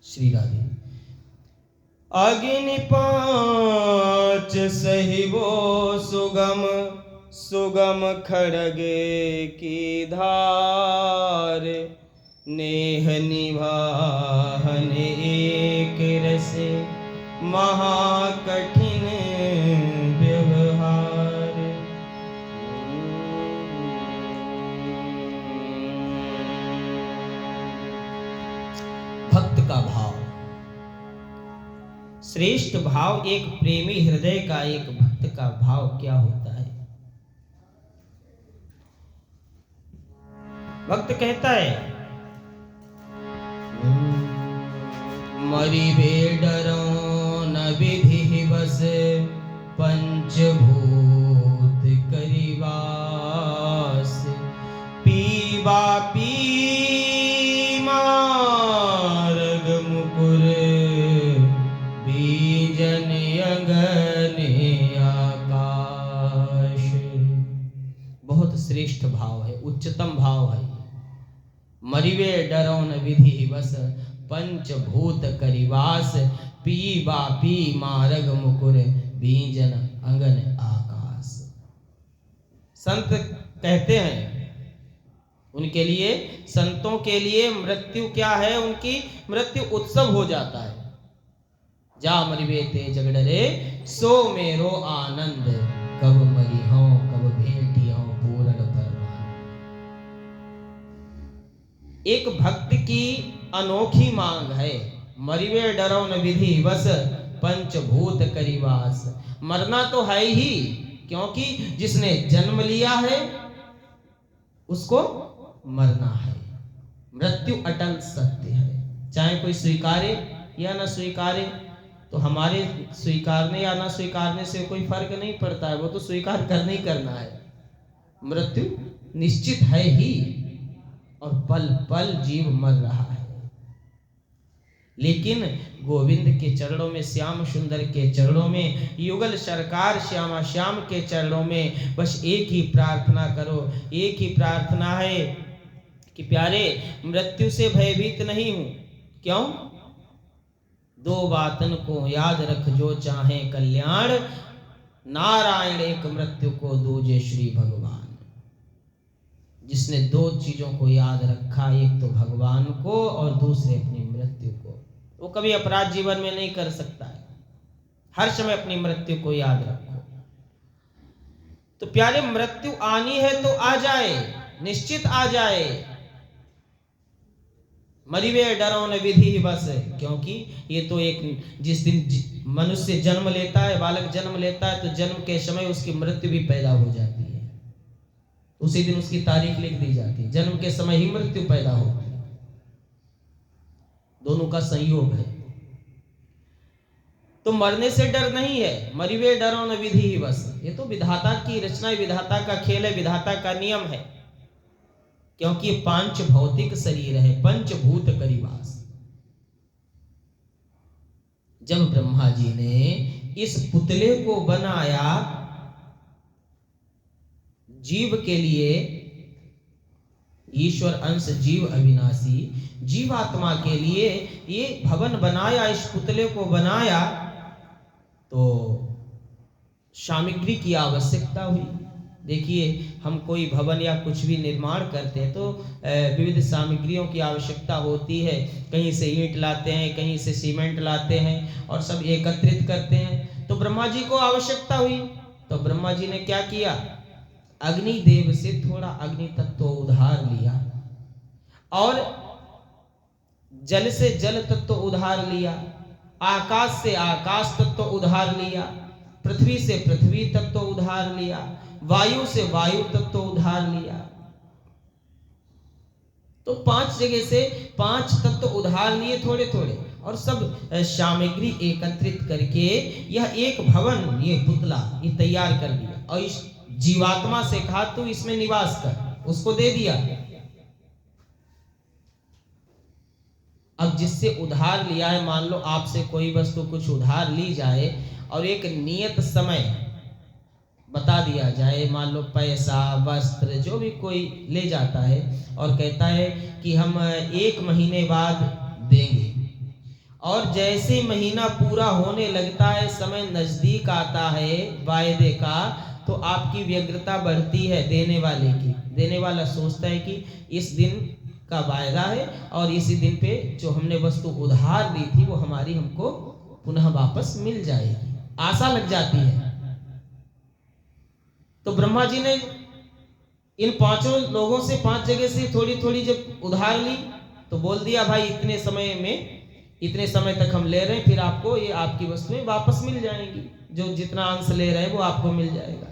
श्री राधे। अग्नि पांच सहिबो सुगम, सुगम खड़गे की धार, नेह निभाहन एक रस, महाकठिन व्यवहार। भक्त का भाव, श्रेष्ठ भाव, एक प्रेमी हृदय का, एक भक्त का भाव क्या होता है। भक्त कहता है, मरिबे डरो न विधि बस, पंचभूत करिवास, पीबा पी मार्ग मुकुर, बीजन अंगन आकाश। बहुत श्रेष्ठ भाव है, उच्चतम भाव है। मरिवे डरो न विधि बस, पंचभूत करिवास, पीबा पी मार्ग मुकुर, बीजन अंगन आकाश। संत कहते हैं, उनके लिए, संतों के लिए मृत्यु क्या है, उनकी मृत्यु उत्सव हो जाता है। जा मरिवे ते जग डरे, सो मेरो आनंद, कब मरी हो कब भेटी हो पूर्ण परमान। एक भक्त की अनोखी मांग है, मरिवे डरो न विधि बस, पंचभूत करिवास। मरना तो है ही, क्योंकि जिसने जन्म लिया है उसको मरना है। मृत्यु अटल सत्य है, चाहे कोई स्वीकारे या न स्वीकारे। तो हमारे स्वीकारने या न स्वीकारने से कोई फर्क नहीं पड़ता है, वो तो स्वीकार करना ही करना है। मृत्यु निश्चित है ही, और पल पल जीव मर रहा है। लेकिन गोविंद के चरणों में, श्याम सुंदर के चरणों में, युगल सरकार श्यामा श्याम के चरणों में बस एक ही प्रार्थना करो, एक ही प्रार्थना है कि प्यारे, मृत्यु से भयभीत नहीं हूं। क्यों? दो बातन को याद रख जो चाहे कल्याण, नारायण एक मृत्यु को दूजे श्री भगवान। जिसने दो चीजों को याद रखा, एक तो भगवान को और दूसरे अपनी मृत्यु को, वो कभी अपराध जीवन में नहीं कर सकता है। हर समय अपनी मृत्यु को याद रखो। तो प्यारे, मृत्यु आनी है तो आ जाए, निश्चित आ जाए। मरिवे डरो न विधि बस, क्योंकि ये तो एक, जिस दिन मनुष्य जन्म लेता है, बालक जन्म लेता है, तो जन्म के समय उसकी मृत्यु भी पैदा हो जाती है। उसी दिन उसकी तारीख लिख दी जाती है, जन्म के समय ही मृत्यु पैदा होती है। दोनों का संयोग है। तो मरने से डर नहीं है, मरिवे डरो न विधि ही बस। ये तो विधाता की रचना है, विधाता का खेल है, विधाता का नियम है। क्योंकि पांच भौतिक शरीर है, पंचभूत करिवास। जब ब्रह्मा जी ने इस पुतले को बनाया जीव के लिए, ईश्वर अंश जीव अविनाशी, जीवात्मा के लिए ये भवन बनाया, इस पुतले को बनाया, तो सामग्री की आवश्यकता हुई। देखिए, हम कोई भवन या कुछ भी निर्माण करते हैं तो विविध सामग्रियों की आवश्यकता होती है। कहीं से ईंट लाते हैं, कहीं से सीमेंट लाते हैं और सब एकत्रित करते हैं। तो ब्रह्मा जी को आवश्यकता हुई, तो ब्रह्मा जी ने क्या किया, अग्निदेव से थोड़ा अग्नि तत्व उधार लिया, और जल से जल तत्व उधार लिया, आकाश से आकाश तत्व उधार लिया, पृथ्वी से पृथ्वी तत्व उधार लिया, वायु से वायु तत्व उधार लिया। तो 5 जगह से 5 तत्व उधार लिए थोड़े थोड़े, और सब सामग्री एकत्रित करके यह एक भवन, ये पुतला, ये तैयार कर दिया। और इस जीवात्मा से कहा तू इसमें निवास कर, उसको दे दिया। अब जिससे उधार लिया है, मान लो आपसे कोई वस्तु कुछ उधार ली जाए और एक नियत समय बता दिया जाए, मान लो पैसा, वस्त्र, जो भी कोई ले जाता है और कहता है कि हम 1 महीने बाद देंगे, और जैसे महीना पूरा होने लगता है, समय नजदीक आता है वायदे का, तो आपकी व्यग्रता बढ़ती है देने वाले की। देने वाला सोचता है कि इस दिन का वायदा है और इसी दिन पे जो हमने वस्तु उधार दी थी वो हमारी हमको पुनः वापस मिल जाएगी, आशा लग जाती है। तो ब्रह्मा जी ने इन पांचों लोगों से 5 जगह से थोड़ी थोड़ी जब उधार ली, तो बोल दिया भाई इतने समय में, इतने समय तक हम ले रहे हैं, फिर आपको ये आपकी वस्तुएं वापस मिल जाएंगी, जो जितना अंश ले रहे हैं वो आपको मिल जाएगा।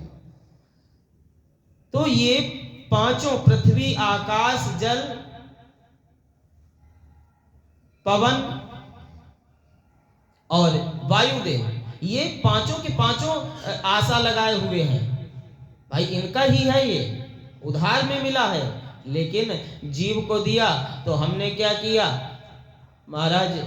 तो ये पांचों, पृथ्वी, आकाश, जल, पवन और वायुदेव, ये पांचों के पांचों आशा लगाए हुए हैं भाई इनका ही है, ये उधार में मिला है। लेकिन जीव को दिया तो हमने क्या किया महाराज,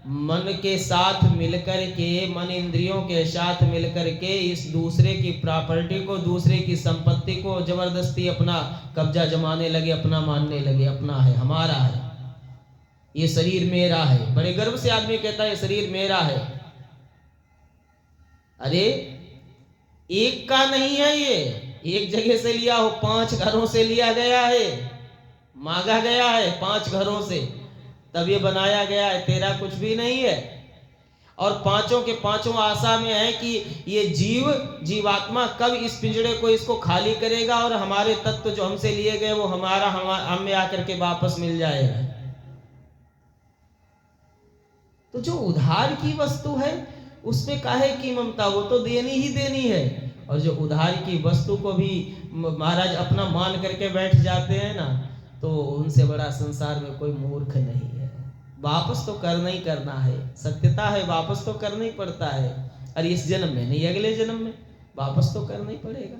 मन के साथ मिलकर के, मन इंद्रियों के साथ मिलकर के इस दूसरे की प्रॉपर्टी को, दूसरे की संपत्ति को जबरदस्ती अपना कब्जा जमाने लगे, अपना मानने लगे, अपना है, हमारा है, ये शरीर मेरा है। बड़े गर्व से आदमी कहता है ये शरीर मेरा है। अरे एक का नहीं है, ये एक जगह से लिया हो, 5 घरों से लिया गया है, मांगा गया है 5 घरों से, तब ये बनाया गया है, तेरा कुछ भी नहीं है। और पांचों के पांचों आशा में है कि ये जीव, जीवात्मा कब इस पिंजड़े को, इसको खाली करेगा और हमारे तत्व जो हमसे लिए गए वो हमारा हम में आकर के वापस मिल जाएगा। तो जो उधार की वस्तु है उसमें काहे की ममता, वो तो देनी ही देनी है। और जो उधार की वस्तु को भी महाराज अपना मान करके बैठ जाते हैं ना, तो उनसे बड़ा संसार में कोई मूर्ख नहीं है। वापस तो करना ही करना है, सत्यता है, वापस तो करना ही पड़ता है। अरे इस जन्म में नहीं, अगले जन्म में वापस तो करना ही पड़ेगा।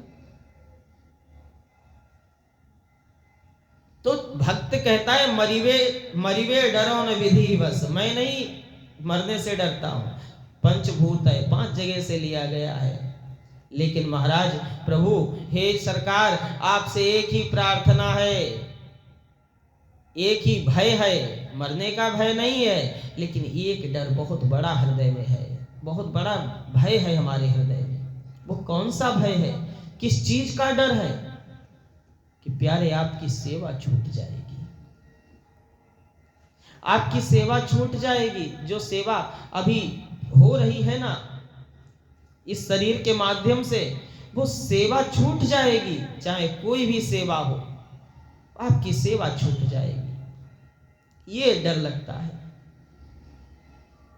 तो भक्त कहता है मरिवे डरो न विधि बस, मैं नहीं मरने से डरता हूं, पंचभूत है, 5 जगह से लिया गया है। लेकिन महाराज प्रभु, हे सरकार, आपसे एक ही प्रार्थना है, एक ही भय है, मरने का भय नहीं है, लेकिन एक डर बहुत बड़ा हृदय में है, बहुत बड़ा भय है हमारे हृदय में। वो कौन सा भय है, किस चीज का डर है? कि प्यारे आपकी सेवा छूट जाएगी, आपकी सेवा छूट जाएगी। जो सेवा अभी हो रही है ना इस शरीर के माध्यम से, वो सेवा छूट जाएगी, चाहे कोई भी सेवा हो, आपकी सेवा छूट जाएगी, ये डर लगता है।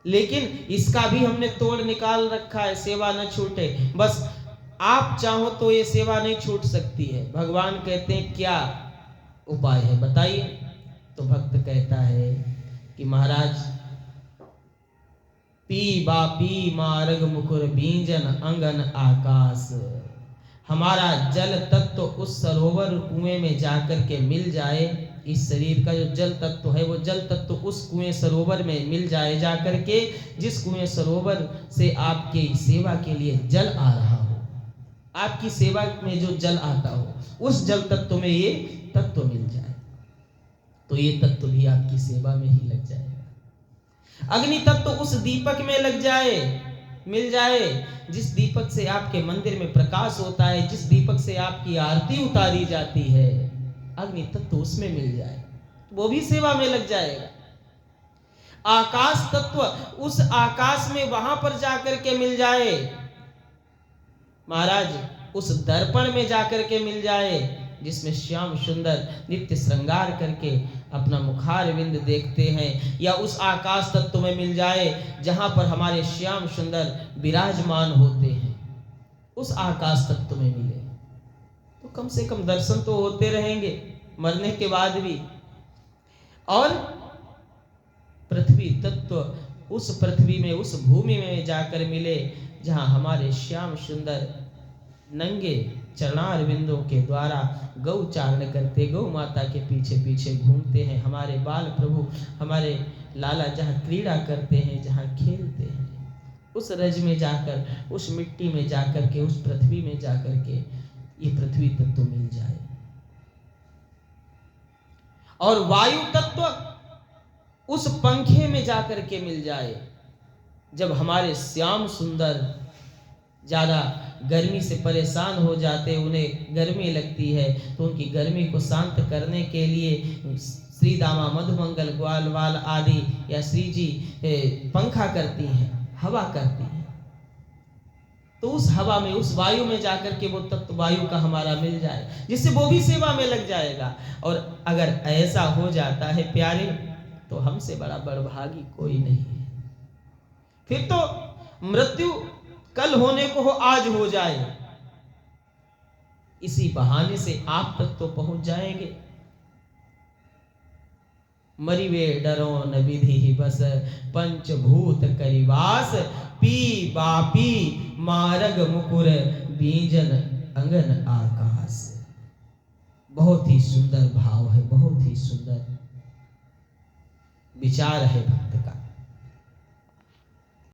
लेकिन इसका भी हमने तोड़ निकाल रखा है, सेवा न छूटे। बस आप चाहो तो ये सेवा नहीं छूट सकती है। भगवान कहते हैं क्या उपाय है बताइए? तो भक्त कहता है कि महाराज, पी बापी मार्ग मुकुर बींजन अंगन आकाश, हमारा जल तत्व उस सरोवर कुएं में जाकर के मिल जाए। इस शरीर का जो जल तत्व है वो जल तत्व उस कुएं सरोवर में मिल जाए जाकर के, जिस कुएं सरोवर से आपकी सेवा के लिए जल आ रहा हो, आपकी सेवा में जो जल आता हो, उस जल तत्व में ये तत्व मिल जाए, तो ये तत्व भी आपकी सेवा में ही लग जाएगा। अग्नि तत्व उस दीपक में लग जाए, मिल जाए, जिस दीपक से आपके मंदिर में प्रकाश होता है, जिस दीपक से आपकी आरती उतारी जाती है, अग्नि तत्व उसमें मिल जाए, वो भी सेवा में लग जाएगा। आकाश तत्व उस आकाश में वहां पर जाकर के मिल जाए महाराज, उस दर्पण में जाकर के मिल जाए, जिसमें श्याम सुंदर नित्य श्रृंगार करके अपना मुखारविंद देखते हैं, या उस आकाश तत्व में मिल जाए जहां पर हमारे श्याम सुंदर विराजमान होते हैं, उस आकाश तत्व में मिले, तो कम से कम दर्शन तो होते रहेंगे मरने के बाद भी। और पृथ्वी तत्व उस पृथ्वी में, उस भूमि में जाकर मिले जहां हमारे श्याम सुंदर नंगे चरणारविंदों के द्वारा गौ चारण करते, गौ माता के पीछे पीछे घूमते हैं हमारे बाल प्रभु, हमारे लाला जहाँ क्रीड़ा करते हैं, जहाँ खेलते हैं, उस रज में जाकर, उस मिट्टी में जाकर के, उस पृथ्वी में जाकर के ये पृथ्वी तत्व मिल जाए। और वायु तत्व उस पंखे में जाकर के मिल जाए। जब हमारे श्याम सुंदर ज़्यादा गर्मी से परेशान हो जाते, उन्हें गर्मी लगती है, तो उनकी गर्मी को शांत करने के लिए श्री दामा मधुमंगल ग्वालवाल आदि या श्री जी पंखा करती हैं, हवा करती हैं। तो उस हवा में, उस वायु में जाकर के वो तत्व वायु का हमारा मिल जाए, जिससे वो भी सेवा में लग जाएगा। और अगर ऐसा हो जाता है प्यारे, तो हमसे बड़ा बड़भागी कोई नहीं है। फिर तो मृत्यु कल होने को हो, आज हो जाए, इसी बहाने से आप तक तो पहुंच जाएंगे। मरिवे डरो न विधि बस, पंचभूत करिवास, पी बापी मारग मुकुर, बीजन अंगन आकाश। बहुत ही सुंदर भाव है, बहुत ही सुंदर विचार है भक्त का।